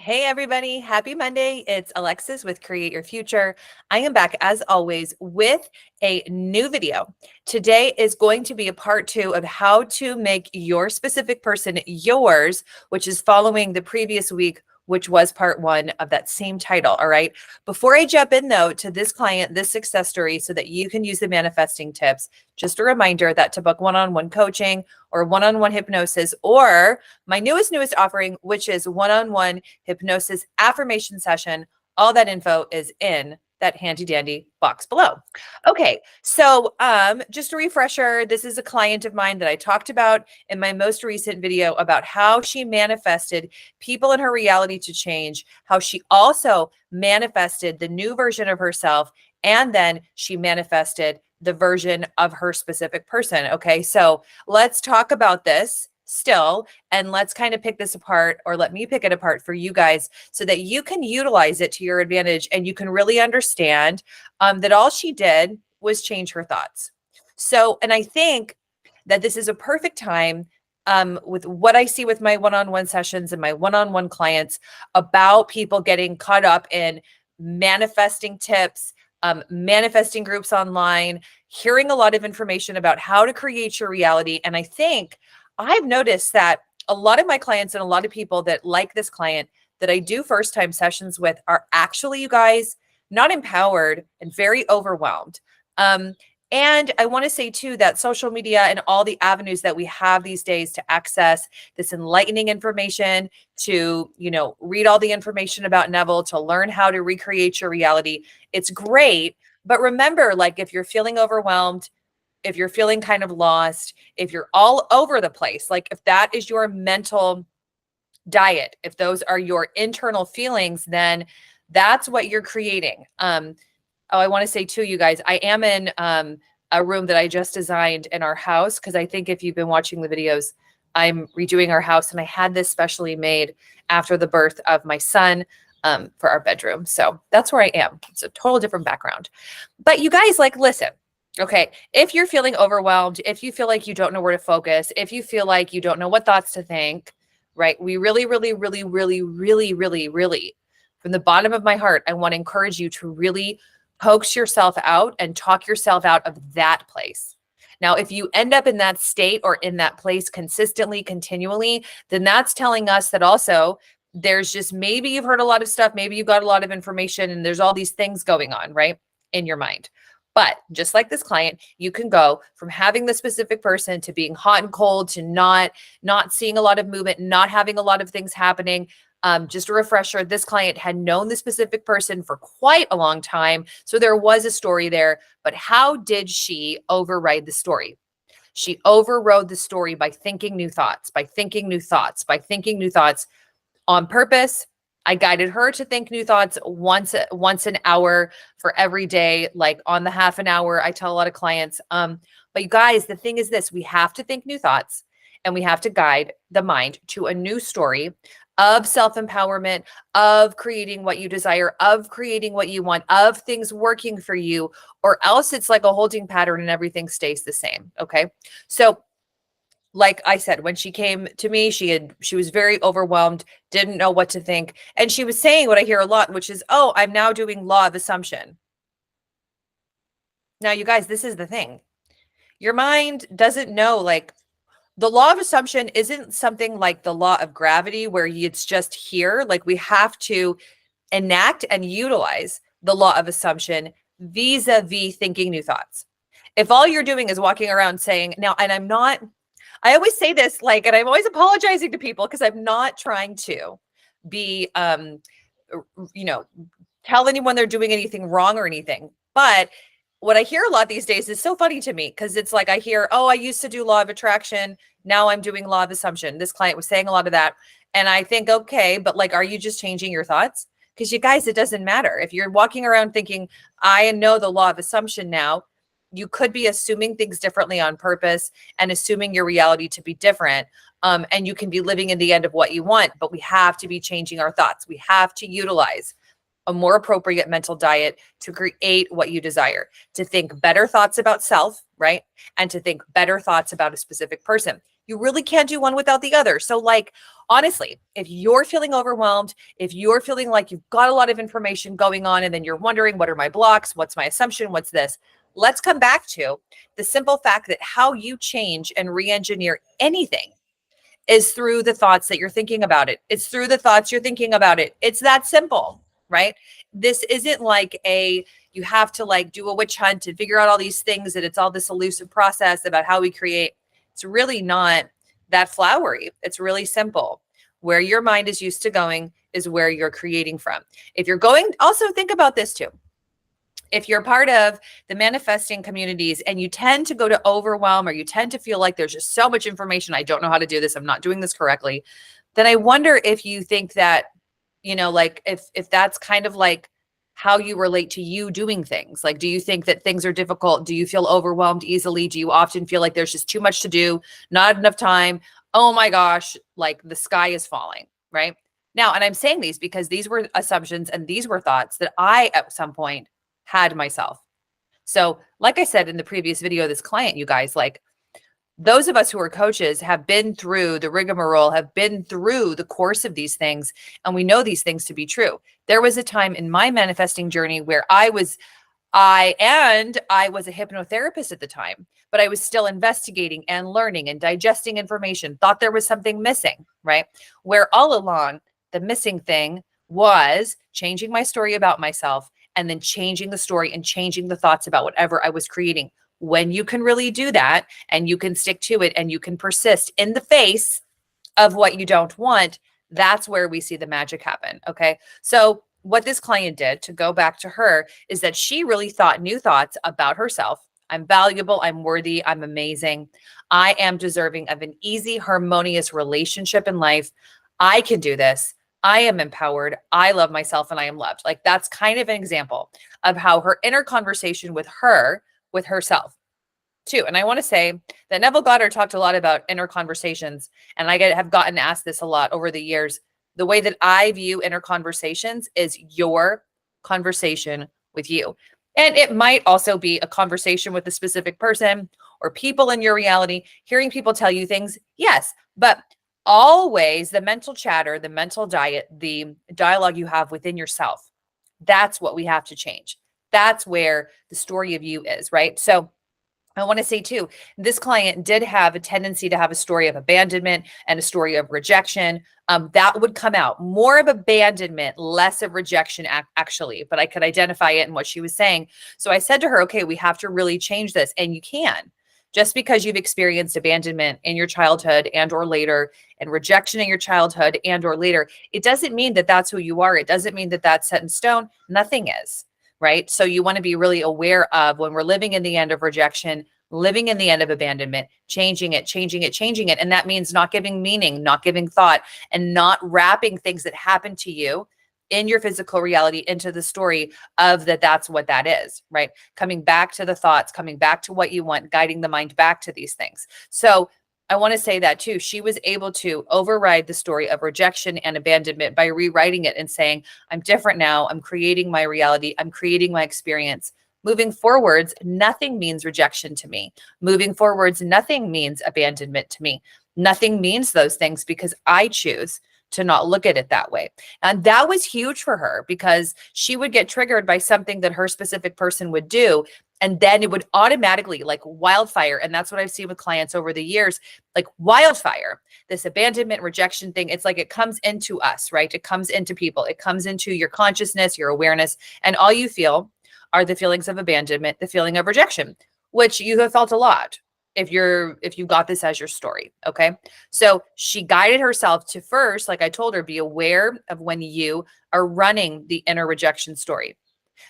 Hey everybody, happy Monday. It's Alexis with Create Your Future. I am back as always with a new video. Today is going to be a part 2 of how to make your specific person yours, which is following the previous week, which was part 1 of that same title. All right. Before I jump in though to this client, this success story, so that you can use the manifesting tips, just a reminder that to book one-on-one coaching or one-on-one hypnosis, or my newest offering, which is one-on-one hypnosis affirmation session, all that info is in that handy dandy box below. Okay, so just a refresher, this is a client of mine that I talked about in my most recent video about how she manifested people in her reality to change, how she also manifested the new version of herself, and then she manifested the version of her specific person. Okay, so let's talk about this still, and let's kind of pick this apart, or let me pick it apart for you guys so that you can utilize it to your advantage and you can really understand that all she did was change her thoughts. So, and I think that this is a perfect time with what I see with my one-on-one sessions and my one-on-one clients about people getting caught up in manifesting tips, manifesting groups online, hearing a lot of information about how to create your reality. And I think I've noticed that a lot of my clients and a lot of people that like this client that I do first time sessions with are actually, you guys, not empowered and very overwhelmed. And I want to say too that social media and all the avenues that we have these days to access this enlightening information, to, read all the information about Neville, to learn how to recreate your reality, it's great. But remember, like, if you're feeling overwhelmed, if you're feeling kind of lost, if you're all over the place, like if that is your mental diet, if those are your internal feelings, then that's what you're creating. I want to say too, you guys, I am in a room that I just designed in our house, because I think if you've been watching the videos, I'm redoing our house, and I had this specially made after the birth of my son for our bedroom. So that's where I am. It's a total different background. But you guys, like, listen. Okay, if you're feeling overwhelmed, if you feel like you don't know where to focus, if you feel like you don't know what thoughts to think, right? We really, from the bottom of my heart, I want to encourage you to really coax yourself out and talk yourself out of that place. Now, if you end up in that state or in that place consistently, continually, then that's telling us that also there's just, maybe you've heard a lot of stuff, maybe you got a lot of information, and there's all these things going on, right, in your mind. But just like this client, you can go from having the specific person to being hot and cold, to not seeing a lot of movement, not having a lot of things happening. Just a refresher, this client had known the specific person for quite a long time. So there was a story there, but how did she override the story? She overrode the story by thinking new thoughts, on purpose. I guided her to think new thoughts once an hour for every day, like on the half an hour. I tell a lot of clients, but you guys, the thing is this: we have to think new thoughts, and we have to guide the mind to a new story of self-empowerment, of creating what you desire, of creating what you want, of things working for you, or else it's like a holding pattern and everything stays the same. Okay. So like I said, when she came to me, she was very overwhelmed, didn't know what to think. And she was saying what I hear a lot, which is, oh, I'm now doing law of assumption. Now, you guys, this is the thing. Your mind doesn't know, like, the law of assumption isn't something like the law of gravity where it's just here. Like, we have to enact and utilize the law of assumption vis-a-vis thinking new thoughts. If all you're doing is walking around saying, now, and I always say this, like, and I'm always apologizing to people because I'm not trying to be, tell anyone they're doing anything wrong or anything. But what I hear a lot these days is so funny to me, because it's like I hear, oh, I used to do law of attraction. Now I'm doing law of assumption. This client was saying a lot of that. And I think, okay, but like, are you just changing your thoughts? Because you guys, it doesn't matter. If you're walking around thinking, I know the law of assumption now, you could be assuming things differently on purpose and assuming your reality to be different. And you can be living in the end of what you want, but we have to be changing our thoughts. We have to utilize a more appropriate mental diet to create what you desire, to think better thoughts about self, right? And to think better thoughts about a specific person. You really can't do one without the other. So like, honestly, if you're feeling overwhelmed, if you're feeling like you've got a lot of information going on and then you're wondering, what are my blocks? What's my assumption? What's this? Let's come back to the simple fact that how you change and re-engineer anything is through the thoughts that you're thinking about it. It's through the thoughts you're thinking about it. It's that simple, right? This isn't like you have to like do a witch hunt and figure out all these things, and it's all this elusive process about how we create. It's really not that flowery. It's really simple. Where your mind is used to going is where you're creating from. If you're going, also think about this too. If you're part of the manifesting communities and you tend to go to overwhelm, or you tend to feel like there's just so much information, I don't know how to do this, I'm not doing this correctly, then I wonder if you think that, like if that's kind of like how you relate to you doing things. Like, do you think that things are difficult? Do you feel overwhelmed easily? Do you often feel like there's just too much to do, not enough time? Oh my gosh, like the sky is falling, right? Now, and I'm saying these because these were assumptions and these were thoughts that I at some point had myself. So like I said in the previous video, this client, you guys, like those of us who are coaches have been through the rigmarole, have been through the course of these things, and we know these things to be true. There was a time in my manifesting journey where I was a hypnotherapist at the time, but I was still investigating and learning and digesting information, thought there was something missing, right? Where all along the missing thing was changing my story about myself, and then changing the story and changing the thoughts about whatever I was creating. When you can really do that and you can stick to it and you can persist in the face of what you don't want, that's where we see the magic happen. Okay. So what this client did, to go back to her, is that she really thought new thoughts about herself. I'm valuable. I'm worthy. I'm amazing. I am deserving of an easy, harmonious relationship in life. I can do this. I am empowered. I love myself and I am loved. Like, that's kind of an example of how her inner conversation with herself too. And I want to say that Neville Goddard talked a lot about inner conversations, and I have gotten asked this a lot over the years. The way that I view inner conversations is your conversation with you. And it might also be a conversation with a specific person or people in your reality, hearing people tell you things. Yes, but always the mental chatter, the mental diet, the dialogue you have within yourself. That's what we have to change. That's where the story of you is, right? So I want to say too, this client did have a tendency to have a story of abandonment and a story of rejection. That would come out more of abandonment, less of rejection actually, but I could identify it in what she was saying. So I said to her, okay, we have to really change this. And you can. Just because you've experienced abandonment in your childhood and or later, and rejection in your childhood and or later, it doesn't mean that that's who you are. It doesn't mean that that's set in stone. Nothing is, right? So you want to be really aware of when we're living in the end of rejection, living in the end of abandonment, changing it. And that means not giving meaning, not giving thought, and not wrapping things that happen to you in your physical reality into the story of that's what that is, right? Coming back to the thoughts, coming back to what you want, guiding the mind back to these things. So I want to say that too. She was able to override the story of rejection and abandonment by rewriting it and saying, I'm different now. I'm creating my reality. I'm creating my experience. Moving forwards, nothing means rejection to me. Moving forwards, nothing means abandonment to me. Nothing means those things because I choose to not look at it that way. And that was huge for her because she would get triggered by something that her specific person would do. And then it would automatically, like wildfire. And that's what I've seen with clients over the years, like wildfire, this abandonment, rejection thing. It's like it comes into us, right? It comes into people. It comes into your consciousness, your awareness, and all you feel are the feelings of abandonment, the feeling of rejection, which you have felt a lot if you got this as your story. Okay. So she guided herself to first, like I told her, be aware of when you are running the inner rejection story.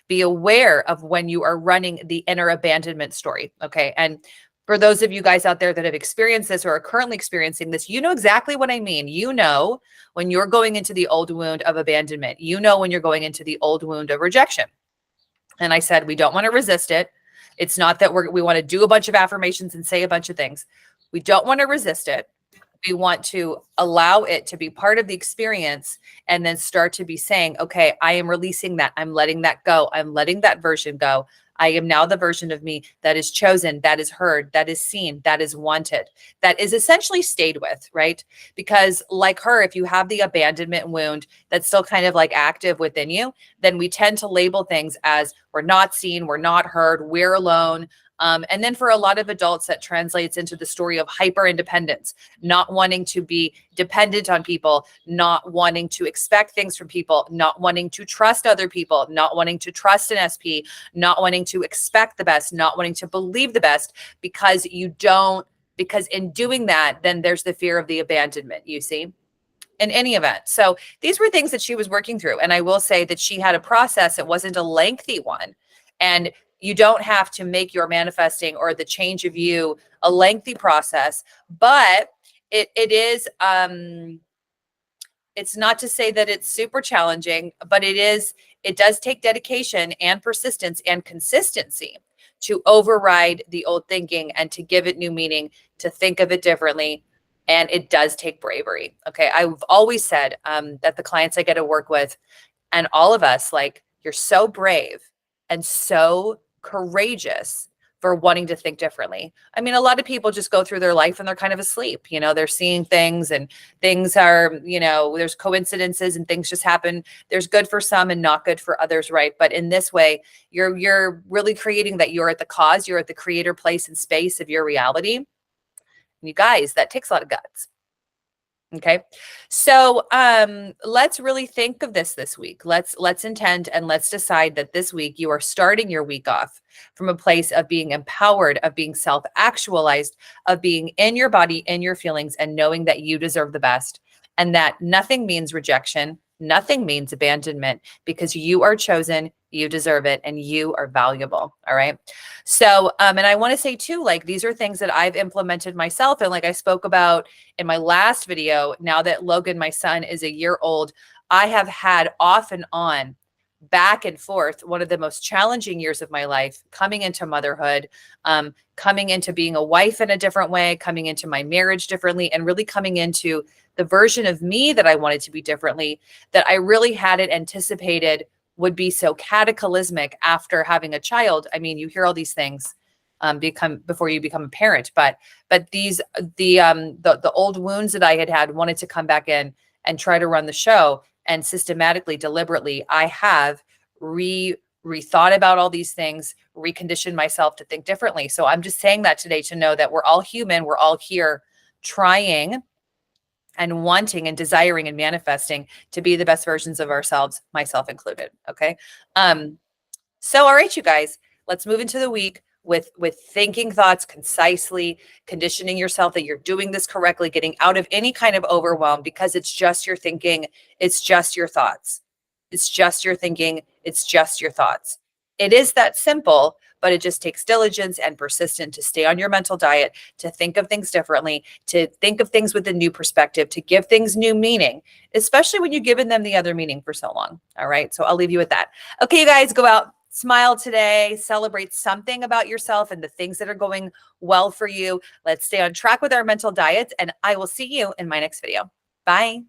Be aware of when you are running the inner abandonment story. Okay. And for those of you guys out there that have experienced this or are currently experiencing this, you know exactly what I mean. You know, when you're going into the old wound of abandonment, you know, when you're going into the old wound of rejection. And I said, we don't want to resist it. It's not that we want to do a bunch of affirmations and say a bunch of things. We don't want to resist it. We want to allow it to be part of the experience and then start to be saying, okay, I am releasing that. I'm letting that go. I'm letting that version go. I am now the version of me that is chosen, that is heard, that is seen, that is wanted, that is essentially stayed with, right? Because like her, if you have the abandonment wound that's still kind of like active within you, then we tend to label things as we're not seen, we're not heard, we're alone. And then for a lot of adults, that translates into the story of hyper independence, not wanting to be dependent on people, not wanting to expect things from people, not wanting to trust other people, not wanting to trust an SP, not wanting to expect the best, not wanting to believe the best, because in doing that, then there's the fear of the abandonment, you see, in any event. So these were things that she was working through. And I will say that she had a process. It wasn't a lengthy one. And you don't have to make your manifesting or the change of you a lengthy process, but it is, it's not to say that it's super challenging, but it does take dedication and persistence and consistency to override the old thinking and to give it new meaning, to think of it differently. And it does take bravery. Okay. I've always said that the clients I get to work with and all of us, like, you're so brave and so courageous for wanting to think differently. I mean, a lot of people just go through their life and they're kind of asleep. They're seeing things and things are, there's coincidences and things just happen. There's good for some and not good for others, right? But in this way, you're really creating that you're at the cause, you're at the creator place and space of your reality. And you guys, that takes a lot of guts. Okay. So let's really think of this week. Let's intend and let's decide that this week you are starting your week off from a place of being empowered, of being self-actualized, of being in your body, in your feelings, and knowing that you deserve the best, and that nothing means rejection, nothing means abandonment, because you are chosen, you deserve it, and you are valuable. All right. So, and I want to say too, like, these are things that I've implemented myself. And like I spoke about in my last video, now that Logan, my son, is a year old, I have had off and on, back and forth, one of the most challenging years of my life, coming into motherhood, coming into being a wife in a different way, coming into my marriage differently, and really coming into the version of me that I wanted to be differently, that I really hadn't anticipated would be so cataclysmic after having a child. I mean, you hear all these things before you become a parent, but the old wounds that I had wanted to come back in and try to run the show, and systematically, deliberately, I have rethought about all these things, reconditioned myself to think differently. So I'm just saying that today to know that we're all human. We're all here trying and wanting and desiring and manifesting to be the best versions of ourselves, myself included. Okay. So, all right, you guys, let's move into the week with thinking thoughts concisely, conditioning yourself that you're doing this correctly, getting out of any kind of overwhelm, because it's just your thinking. It's just your thoughts. It's just your thinking. It's just your thoughts. It is that simple, but it just takes diligence and persistence to stay on your mental diet, to think of things differently, to think of things with a new perspective, to give things new meaning, especially when you've given them the other meaning for so long. All right. So I'll leave you with that. Okay, you guys, go out, smile today, celebrate something about yourself and the things that are going well for you. Let's stay on track with our mental diets, and I will see you in my next video. Bye.